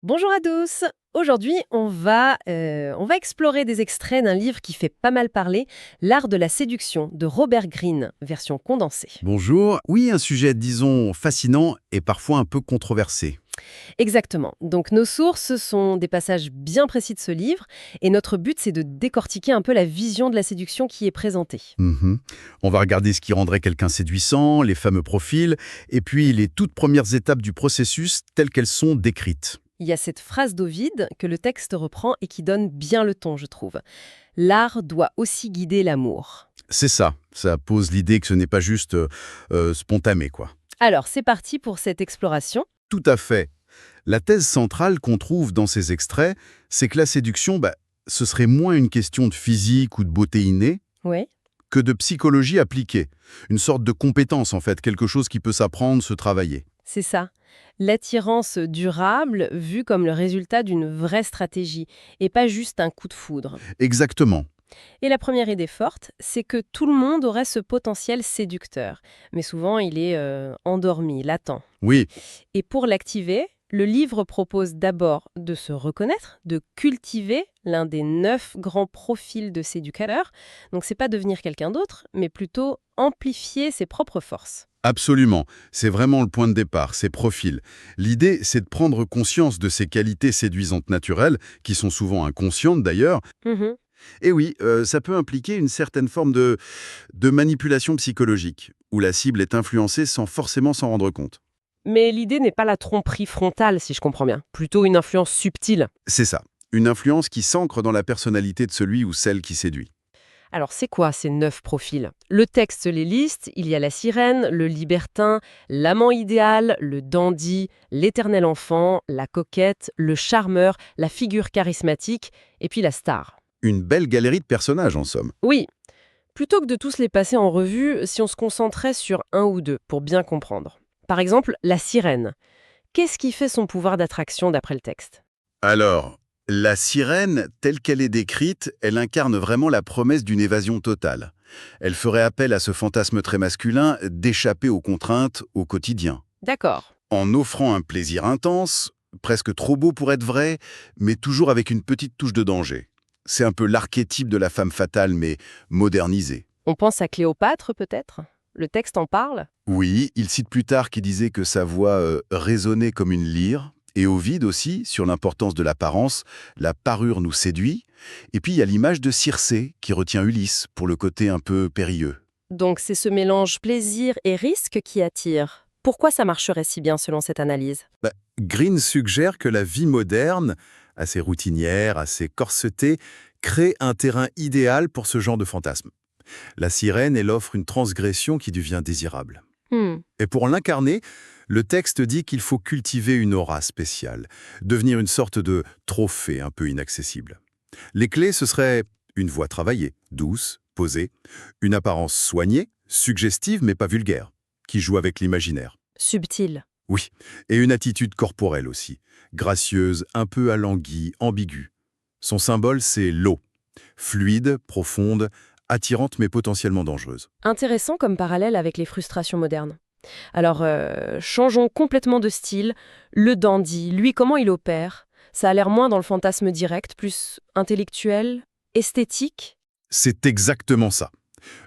Bonjour à tous. Aujourd'hui, on va explorer des extraits d'un livre qui fait pas mal parler, L'art de la séduction de Robert Greene, version condensée. Bonjour. Oui, un sujet, disons, fascinant et parfois un peu controversé. Exactement. Donc nos sources sont des passages bien précis de ce livre et notre but c'est de décortiquer un peu la vision de la séduction qui est présentée. Mhm. On va regarder ce qui rendrait quelqu'un séduisant, les fameux profils, et puis les toutes premières étapes du processus telles qu'elles sont décrites. Il y a cette phrase d'Ovide que le texte reprend et qui donne bien le ton, je trouve. L'art doit aussi guider l'amour. C'est ça. Ça pose l'idée que ce n'est pas juste spontané, quoi. Alors, c'est parti pour cette exploration. Tout à fait. La thèse centrale qu'on trouve dans ces extraits, c'est que la séduction, ce serait moins une question de physique ou de beauté innée Oui, que de psychologie appliquée. Une sorte de compétence, en fait, quelque chose qui peut s'apprendre, se travailler. c'est ça. L'attirance durable vue comme le résultat d'une vraie stratégie et pas juste un coup de foudre. Exactement. Et la première idée forte, c'est que tout le monde aurait ce potentiel séducteur. Mais souvent, il est endormi, latent. Oui, Et pour l'activer, le livre propose d'abord de se reconnaître, de cultiver l'un des 9 grands profils de séducateurs. Donc, c'est pas devenir quelqu'un d'autre, mais plutôt amplifier ses propres forces. absolument. C'est vraiment le point de départ, ces profils. L'idée, c'est de prendre conscience de ces qualités séduisantes naturelles, qui sont souvent inconscientes d'ailleurs. Mhm. Et oui, ça peut impliquer une certaine forme de manipulation psychologique, où la cible est influencée sans forcément s'en rendre compte. Mais l'idée n'est pas la tromperie frontale, si je comprends bien. Plutôt une influence subtile. C'est ça. Une influence qui s'ancre dans la personnalité de celui ou celle qui séduit. Alors, c'est quoi ces 9 profils? Le texte les liste, il y a la sirène, le libertin, l'amant idéal, le dandy, l'éternel enfant, la coquette, le charmeur, la figure charismatique, et puis la star. Une belle galerie de personnages, en somme. Oui, plutôt que de tous les passer en revue, si on se concentrait sur un ou deux pour bien comprendre. Par exemple, la sirène. Qu'est-ce qui fait son pouvoir d'attraction d'après le texte? Alors, la sirène, telle qu'elle est décrite, elle incarne vraiment la promesse d'une évasion totale. Elle ferait appel à ce fantasme très masculin d'échapper aux contraintes au quotidien, D'accord. en offrant un plaisir intense, presque trop beau pour être vrai, mais toujours avec une petite touche de danger. C'est un peu l'archétype de la femme fatale, mais modernisée. On pense à Cléopâtre peut-être? Le texte en parle? Oui, il cite plus tard qui disait que sa voix résonnait comme une lyre, et Ovide aussi, sur l'importance de l'apparence, la parure nous séduit, et puis il y a l'image de Circé qui retient Ulysse pour le côté un peu périlleux. Donc c'est ce mélange plaisir et risque qui attire. Pourquoi ça marcherait si bien selon cette analyse? Green suggère que la vie moderne, assez routinière, assez corsetée, crée un terrain idéal pour ce genre de fantasme. La sirène, elle offre une transgression qui devient désirable. Hmm, Et pour l'incarner, le texte dit qu'il faut cultiver une aura spéciale, devenir une sorte de trophée un peu inaccessible. Les clés, ce seraient une voix travaillée, douce, posée, une apparence soignée, suggestive mais pas vulgaire, qui joue avec l'imaginaire. subtil. Oui, et une attitude corporelle aussi, gracieuse, un peu alanguie, ambiguë. Son symbole, c'est l'eau, fluide, profonde, attirante mais potentiellement dangereuse. Intéressant comme parallèle avec les frustrations modernes. Alors, changeons complètement de style. Le dandy, lui, comment il opère? Ça a l'air moins dans le fantasme direct, plus intellectuel, esthétique. C'est exactement ça.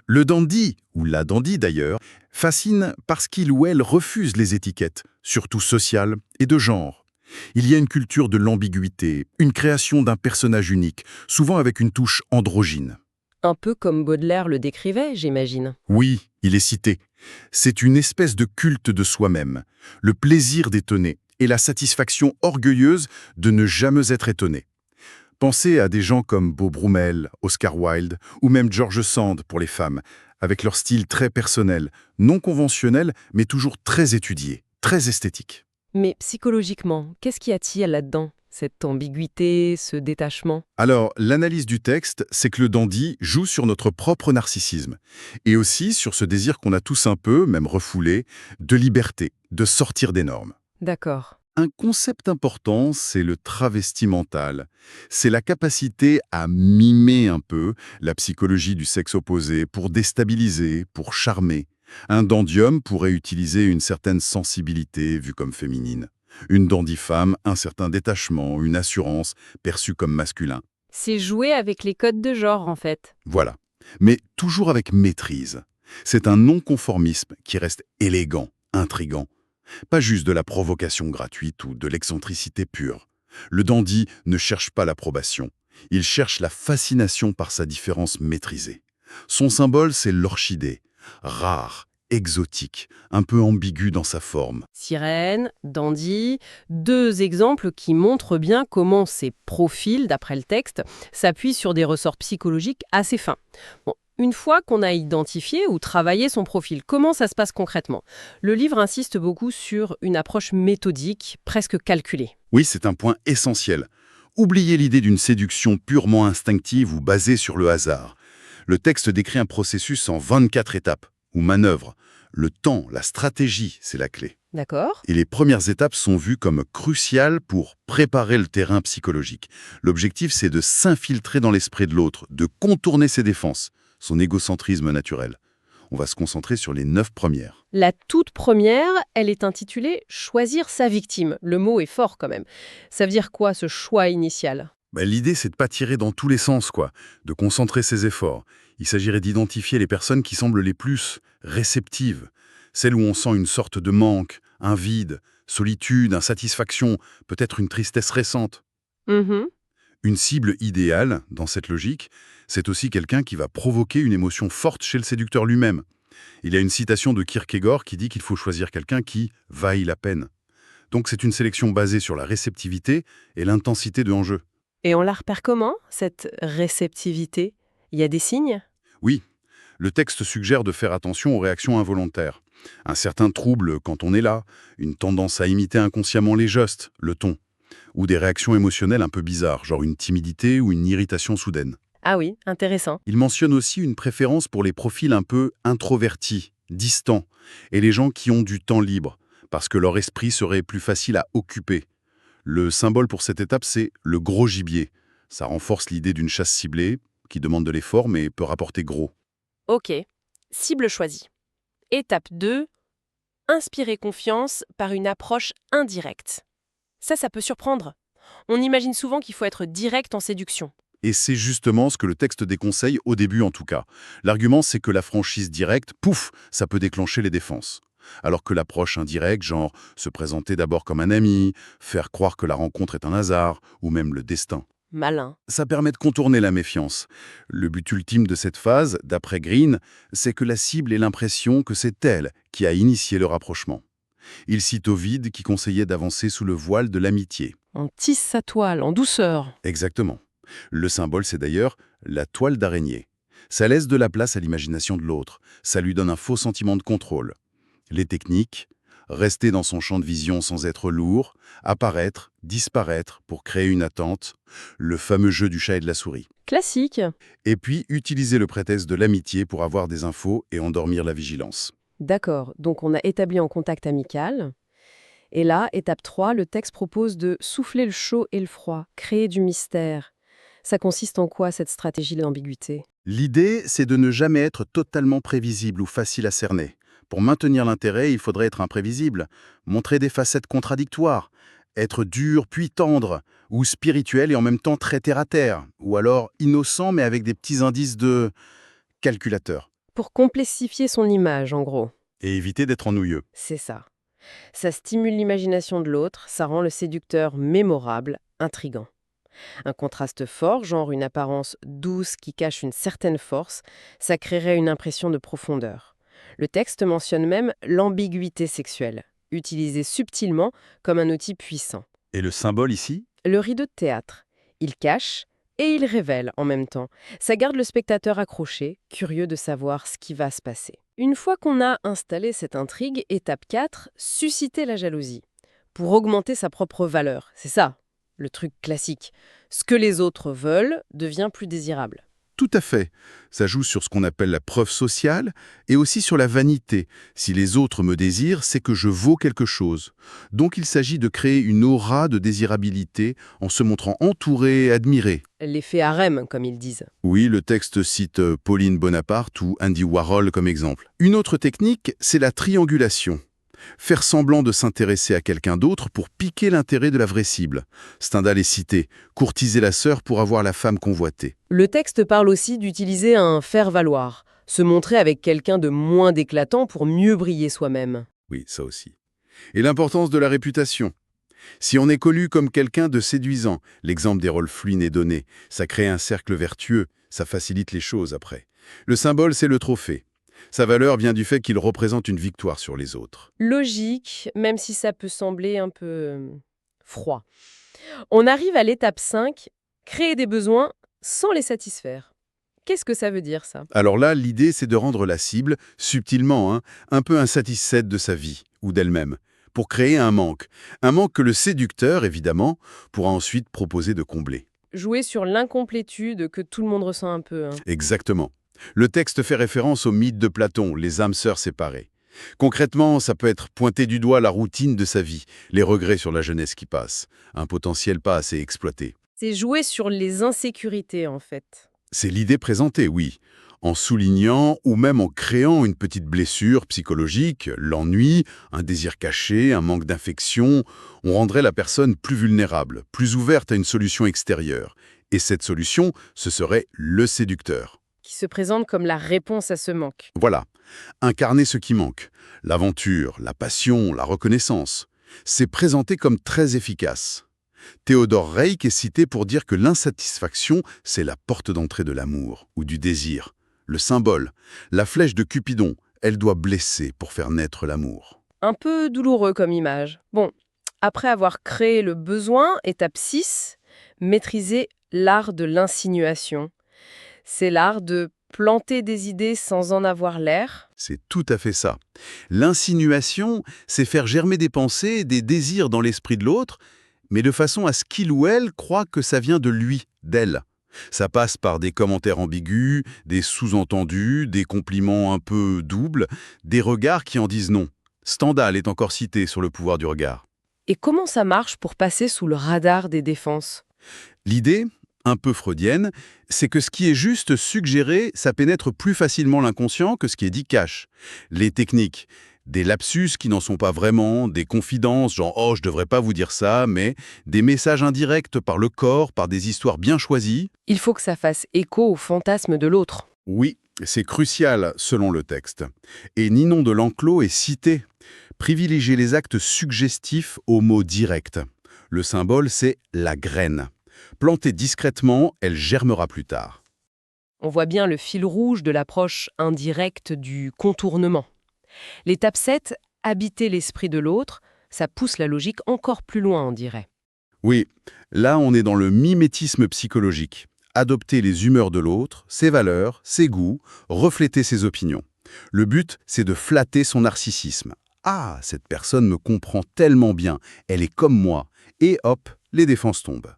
Le dandy, ou la dandy d'ailleurs, fascine parce qu'il ou elle refuse les étiquettes, surtout sociales et de genre. Il y a une culture de l'ambiguïté, une création d'un personnage unique, souvent avec une touche androgyne. Un peu comme Baudelaire le décrivait, j'imagine. Oui, il est cité. C'est une espèce de culte de soi-même, le plaisir d'étonner et la satisfaction orgueilleuse de ne jamais être étonné. Pensez à des gens comme Beau Brummel, Oscar Wilde ou même George Sand pour les femmes, avec leur style très personnel, non conventionnel, mais toujours très étudié, très esthétique. Mais psychologiquement, qu'est-ce qui attire là-dedans? Cette ambiguïté, ce détachement? Alors, l'analyse du texte, c'est que le dandy joue sur notre propre narcissisme, et aussi sur ce désir qu'on a tous un peu, même refoulé, de liberté, de sortir des normes. D'accord. Un concept important, c'est le travesti mental. C'est la capacité à mimer un peu la psychologie du sexe opposé pour déstabiliser, pour charmer. Un dandium pourrait utiliser une certaine sensibilité vue comme féminine. Une dandy femme, un certain détachement, une assurance, perçue comme masculin. C'est jouer avec les codes de genre, en fait. Voilà. Mais toujours avec maîtrise. C'est un non-conformisme qui reste élégant, intrigant. Pas juste de la provocation gratuite ou de l'excentricité pure. Le dandy ne cherche pas l'approbation. Il cherche la fascination par sa différence maîtrisée. Son symbole, c'est l'orchidée. Rare, exotique, un peu ambigu dans sa forme. Sirène, dandy, deux exemples qui montrent bien comment ces profils, d'après le texte, s'appuient sur des ressorts psychologiques assez fins. Bon, une fois qu'on a identifié ou travaillé son profil, comment ça se passe concrètement? Le livre insiste beaucoup sur une approche méthodique, presque calculée. Oui, c'est un point essentiel. Oubliez l'idée d'une séduction purement instinctive ou basée sur le hasard. Le texte décrit un processus en 24 étapes, ou manœuvres. Le temps, la stratégie, c'est la clé. D'accord? Et les premières étapes sont vues comme cruciales pour préparer le terrain psychologique. L'objectif, c'est de s'infiltrer dans l'esprit de l'autre, de contourner ses défenses, son égocentrisme naturel. On va se concentrer sur les 9 premières. La toute première, elle est intitulée « Choisir sa victime ». Le mot est fort quand même. Ça veut dire quoi, ce choix initial? L'idée, c'est de pas tirer dans tous les sens, de concentrer ses efforts. Il s'agirait d'identifier les personnes qui semblent les plus réceptives, celles où on sent une sorte de manque, un vide, solitude, insatisfaction, peut-être une tristesse récente. Mhm. Une cible idéale, dans cette logique, c'est aussi quelqu'un qui va provoquer une émotion forte chez le séducteur lui-même. Il y a une citation de Kierkegaard qui dit qu'il faut choisir quelqu'un qui vaille la peine. Donc c'est une sélection basée sur la réceptivité et l'intensité de l'enjeu. Et on la repère comment, cette réceptivité? Il y a des signes? Oui, le texte suggère de faire attention aux réactions involontaires. Un certain trouble quand on est là, une tendance à imiter inconsciemment les gestes, le ton, ou des réactions émotionnelles un peu bizarres, genre une timidité ou une irritation soudaine. Ah oui, intéressant. Il mentionne aussi une préférence pour les profils un peu introvertis, distants, et les gens qui ont du temps libre, parce que leur esprit serait plus facile à occuper. Le symbole pour cette étape, c'est le gros gibier. Ça renforce l'idée d'une chasse ciblée, qui demande de l'effort mais peut rapporter gros. Ok, cible choisie. Étape 2, inspirer confiance par une approche indirecte. Ça peut surprendre. On imagine souvent qu'il faut être direct en séduction. Et c'est justement ce que le texte déconseille, au début en tout cas. L'argument, c'est que la franchise directe, pouf, ça peut déclencher les défenses. Alors que l'approche indirecte, genre se présenter d'abord comme un ami, faire croire que la rencontre est un hasard, ou même le destin, Malin. ça permet de contourner la méfiance. Le but ultime de cette phase, d'après Green, c'est que la cible ait l'impression que c'est elle qui a initié le rapprochement. Il cite Ovide qui conseillait d'avancer sous le voile de l'amitié. On tisse sa toile en douceur. Exactement. Le symbole, c'est d'ailleurs la toile d'araignée. Ça laisse de la place à l'imagination de l'autre. Ça lui donne un faux sentiment de contrôle. Les techniques, rester dans son champ de vision sans être lourd, apparaître, disparaître pour créer une attente, le fameux jeu du chat et de la souris. Classique. Et puis, utiliser le prétexte de l'amitié pour avoir des infos et endormir la vigilance. D'accord, donc on a établi un contact amical. Et là, étape 3, le texte propose de souffler le chaud et le froid, créer du mystère. Ça consiste en quoi, cette stratégie d'ambiguïté? L'idée, c'est de ne jamais être totalement prévisible ou facile à cerner. Pour maintenir l'intérêt, il faudrait être imprévisible, montrer des facettes contradictoires, être dur puis tendre, ou spirituel et en même temps très terre-à-terre, ou alors innocent mais avec des petits indices de calculateur. Pour complexifier son image, en gros. Et éviter d'être ennuyeux. C'est ça. Ça stimule l'imagination de l'autre, ça rend le séducteur mémorable, intriguant. Un contraste fort, genre une apparence douce qui cache une certaine force, ça créerait une impression de profondeur. Le texte mentionne même l'ambiguïté sexuelle, utilisée subtilement comme un outil puissant. Et le symbole ici? Le rideau de théâtre. Il cache et il révèle en même temps. Ça garde le spectateur accroché, curieux de savoir ce qui va se passer. Une fois qu'on a installé cette intrigue, étape 4, susciter la jalousie. Pour augmenter sa propre valeur. C'est ça, le truc classique. Ce que les autres veulent devient plus désirable. Tout à fait. Ça joue sur ce qu'on appelle la preuve sociale et aussi sur la vanité. Si les autres me désirent, c'est que je vaux quelque chose. Donc il s'agit de créer une aura de désirabilité en se montrant entouré et admiré. L'effet harem, comme ils disent. Oui, le texte cite Pauline Bonaparte ou Andy Warhol comme exemple. Une autre technique, c'est la triangulation. Faire semblant de s'intéresser à quelqu'un d'autre pour piquer l'intérêt de la vraie cible. Stendhal est cité, courtiser la sœur pour avoir la femme convoitée. Le texte parle aussi d'utiliser un faire-valoir, se montrer avec quelqu'un de moins éclatant pour mieux briller soi-même. Oui, ça aussi. Et l'importance de la réputation. Si on est connu comme quelqu'un de séduisant, l'exemple des rôles fluines est donné, ça crée un cercle vertueux, ça facilite les choses après. Le symbole, c'est le trophée. Sa valeur vient du fait qu'il représente une victoire sur les autres. Logique, même si ça peut sembler un peu froid. On arrive à l'étape 5, créer des besoins sans les satisfaire. Qu'est-ce que ça veut dire, ça? Alors là, l'idée, c'est de rendre la cible, subtilement, un peu insatisfaite de sa vie ou d'elle-même, pour créer un manque. Un manque que le séducteur, évidemment, pourra ensuite proposer de combler. Jouer sur l'incomplétude que tout le monde ressent un peu. Exactement. Le texte fait référence au mythe de Platon, les âmes sœurs séparées. Concrètement, ça peut être pointer du doigt la routine de sa vie, les regrets sur la jeunesse qui passe, un potentiel pas assez exploité. C'est jouer sur les insécurités, en fait. C'est l'idée présentée, oui, en soulignant ou même en créant une petite blessure psychologique, l'ennui, un désir caché, un manque d'affection, on rendrait la personne plus vulnérable, plus ouverte à une solution extérieure. Et cette solution, ce serait le séducteur. Qui se présente comme la réponse à ce manque. Voilà, incarner ce qui manque, l'aventure, la passion, la reconnaissance. C'est présenté comme très efficace. Theodor Reik est cité pour dire que l'insatisfaction, c'est la porte d'entrée de l'amour ou du désir. Le symbole, la flèche de Cupidon, elle doit blesser pour faire naître l'amour. Un peu douloureux comme image. Bon, après avoir créé le besoin, étape 6, maîtriser l'art de l'insinuation. C'est l'art de planter des idées sans en avoir l'air. C'est tout à fait ça. L'insinuation, c'est faire germer des pensées, des désirs dans l'esprit de l'autre, mais de façon à ce qu'il ou elle croit que ça vient de lui, d'elle. Ça passe par des commentaires ambigus, des sous-entendus, des compliments un peu doubles, des regards qui en disent non. Stendhal est encore cité sur le pouvoir du regard. Et comment ça marche pour passer sous le radar des défenses? L'idée, un peu freudienne, c'est que ce qui est juste suggéré, ça pénètre plus facilement l'inconscient que ce qui est dit cache. Les techniques, des lapsus qui n'en sont pas vraiment, des confidences, genre « oh, je devrais pas vous dire ça », mais des messages indirects par le corps, par des histoires bien choisies. Il faut que ça fasse écho au fantasme de l'autre. Oui, c'est crucial selon le texte. Et Ninon de L'Enclos est cité. Privilégier les actes suggestifs aux mots directs. Le symbole, c'est la graine. Plantée discrètement, elle germera plus tard. On voit bien le fil rouge de l'approche indirecte du contournement. L'étape 7, habiter l'esprit de l'autre, ça pousse la logique encore plus loin, on dirait. Oui, là on est dans le mimétisme psychologique. Adopter les humeurs de l'autre, ses valeurs, ses goûts, refléter ses opinions. Le but, c'est de flatter son narcissisme. Ah, cette personne me comprend tellement bien, elle est comme moi. Et hop, les défenses tombent.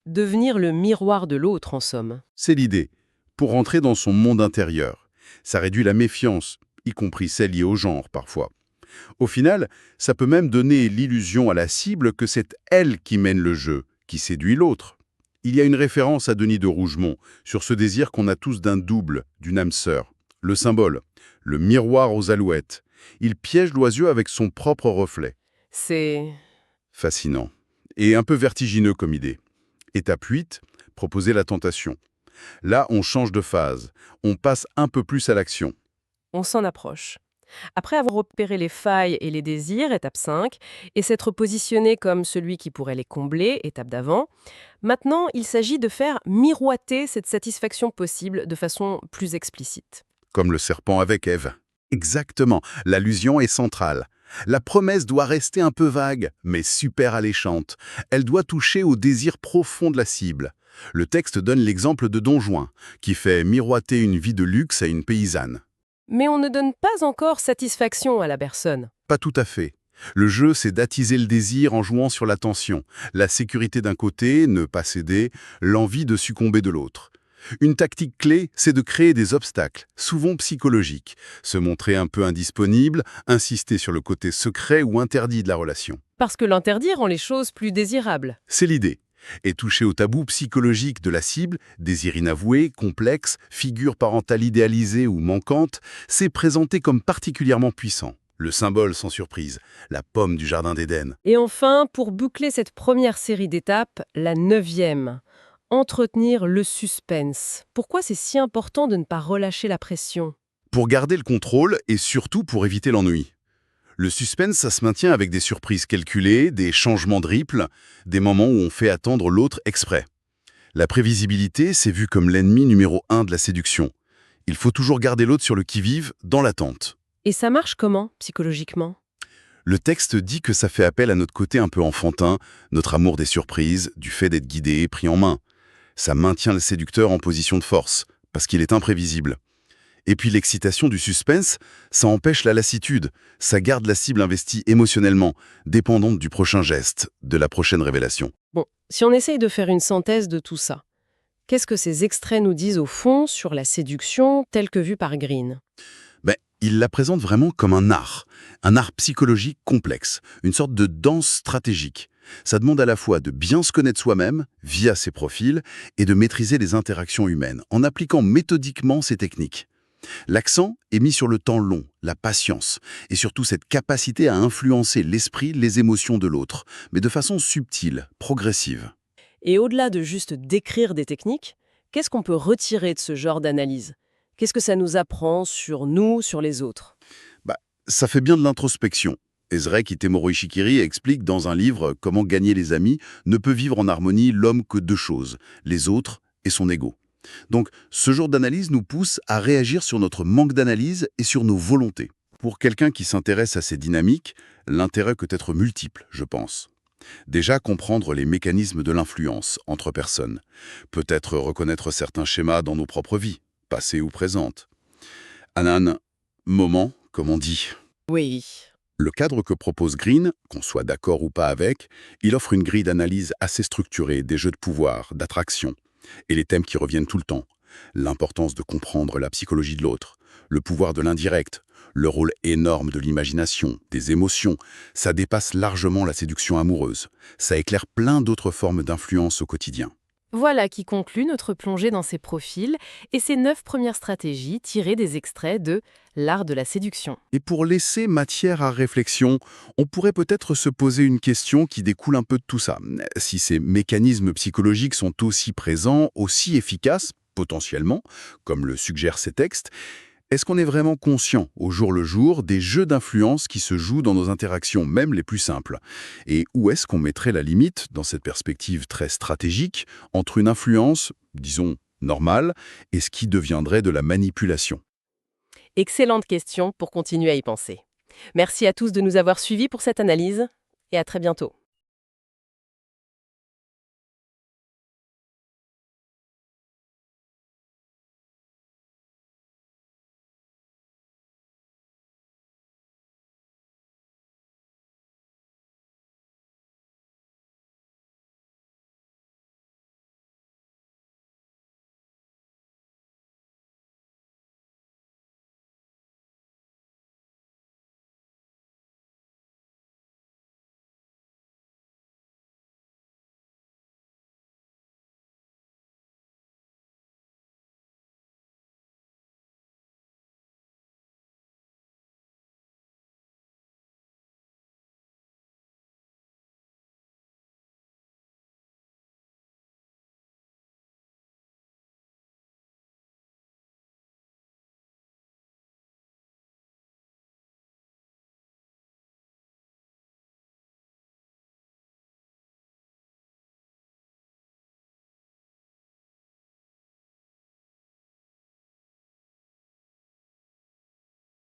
Devenir le miroir de l'autre, en somme. C'est l'idée, pour rentrer dans son monde intérieur. Ça réduit la méfiance, y compris celle liée au genre parfois. Au final, ça peut même donner l'illusion à la cible que c'est elle qui mène le jeu, qui séduit l'autre. Il y a une référence à Denis de Rougemont sur ce désir qu'on a tous d'un double, d'une âme sœur. Le symbole, le miroir aux alouettes. Il piège l'oiseau avec son propre reflet. C'est Fascinant. Et un peu vertigineux comme idée. Étape 8, proposer la tentation. Là, on change de phase. On passe un peu plus à l'action. on s'en approche. Après avoir repéré les failles et les désirs, étape 5, et s'être positionné comme celui qui pourrait les combler, étape d'avant, maintenant il s'agit de faire miroiter cette satisfaction possible de façon plus explicite. Comme le serpent avec Ève. Exactement, l'allusion est centrale. La promesse doit rester un peu vague, mais super alléchante. Elle doit toucher au désir profond de la cible. Le texte donne l'exemple de Don Juan, qui fait miroiter une vie de luxe à une paysanne. Mais on ne donne pas encore satisfaction à la personne. Pas tout à fait. Le jeu, c'est d'attiser le désir en jouant sur la tension. La sécurité d'un côté, ne pas céder, l'envie de succomber de l'autre. Une tactique clé, c'est de créer des obstacles, souvent psychologiques, se montrer un peu indisponible, insister sur le côté secret ou interdit de la relation. Parce que l'interdit rend les choses plus désirables. C'est l'idée. Et toucher au tabou psychologique de la cible, désir inavoué, complexe, figure parentale idéalisée ou manquante, c'est présenté comme particulièrement puissant. le symbole sans surprise, la pomme du Jardin d'Éden. Et enfin, pour boucler cette première série d'étapes, la 9e. Entretenir le suspense. Pourquoi c'est si important de ne pas relâcher la pression? Pour garder le contrôle et surtout pour éviter l'ennui. Le suspense, ça se maintient avec des surprises calculées, des changements de rythme, des moments où on fait attendre l'autre exprès. La prévisibilité, c'est vu comme l'ennemi numéro 1 de la séduction. Il faut toujours garder l'autre sur le qui-vive, dans l'attente. Et ça marche comment, psychologiquement? Le texte dit que ça fait appel à notre côté un peu enfantin, notre amour des surprises, du fait d'être guidé, pris en main. Ça maintient le séducteur en position de force, parce qu'il est imprévisible. Et puis l'excitation du suspense, ça empêche la lassitude, ça garde la cible investie émotionnellement, dépendante du prochain geste, de la prochaine révélation. Bon, si on essaye de faire une synthèse de tout ça, qu'est-ce que ces extraits nous disent au fond sur la séduction telle que vue par Green? Il la présente vraiment comme un art psychologique complexe, une sorte de danse stratégique. Ça demande à la fois de bien se connaître soi-même, via ses profils, et de maîtriser les interactions humaines, en appliquant méthodiquement ces techniques. L'accent est mis sur le temps long, la patience, et surtout cette capacité à influencer l'esprit, les émotions de l'autre, mais de façon subtile, progressive. Et au-delà de juste décrire des techniques, qu'est-ce qu'on peut retirer de ce genre d'analyse? Qu'est-ce que ça nous apprend sur nous, sur les autres? Ça fait bien de l'introspection. Ezrek Itemoro Ishikiri explique dans un livre « Comment gagner les amis » ne peut vivre en harmonie l'homme que deux choses, les autres et son ego. Donc, ce genre d'analyse nous pousse à réagir sur notre manque d'analyse et sur nos volontés. Pour quelqu'un qui s'intéresse à ces dynamiques, l'intérêt peut être multiple, je pense. Déjà, comprendre les mécanismes de l'influence entre personnes. Peut-être reconnaître certains schémas dans nos propres vies, passées ou présentes. Anan, moment, comme on dit. Oui. Le cadre que propose Green, qu'on soit d'accord ou pas avec, il offre une grille d'analyse assez structurée des jeux de pouvoir, d'attraction, et les thèmes qui reviennent tout le temps. L'importance de comprendre la psychologie de l'autre, le pouvoir de l'indirect, le rôle énorme de l'imagination, des émotions. Ça dépasse largement la séduction amoureuse. Ça éclaire plein d'autres formes d'influence au quotidien. Voilà qui conclut notre plongée dans ces profils et ces 9 premières stratégies tirées des extraits de L'art de la séduction. Et pour laisser matière à réflexion, on pourrait peut-être se poser une question qui découle un peu de tout ça. Si ces mécanismes psychologiques sont aussi présents, aussi efficaces, potentiellement, comme le suggèrent ces textes, est-ce qu'on est vraiment conscient, au jour le jour, des jeux d'influence qui se jouent dans nos interactions, même les plus simples? Et où est-ce qu'on mettrait la limite, dans cette perspective très stratégique, entre une influence, disons, normale, et ce qui deviendrait de la manipulation? Excellente question pour continuer à y penser. Merci à tous de nous avoir suivis pour cette analyse et à très bientôt.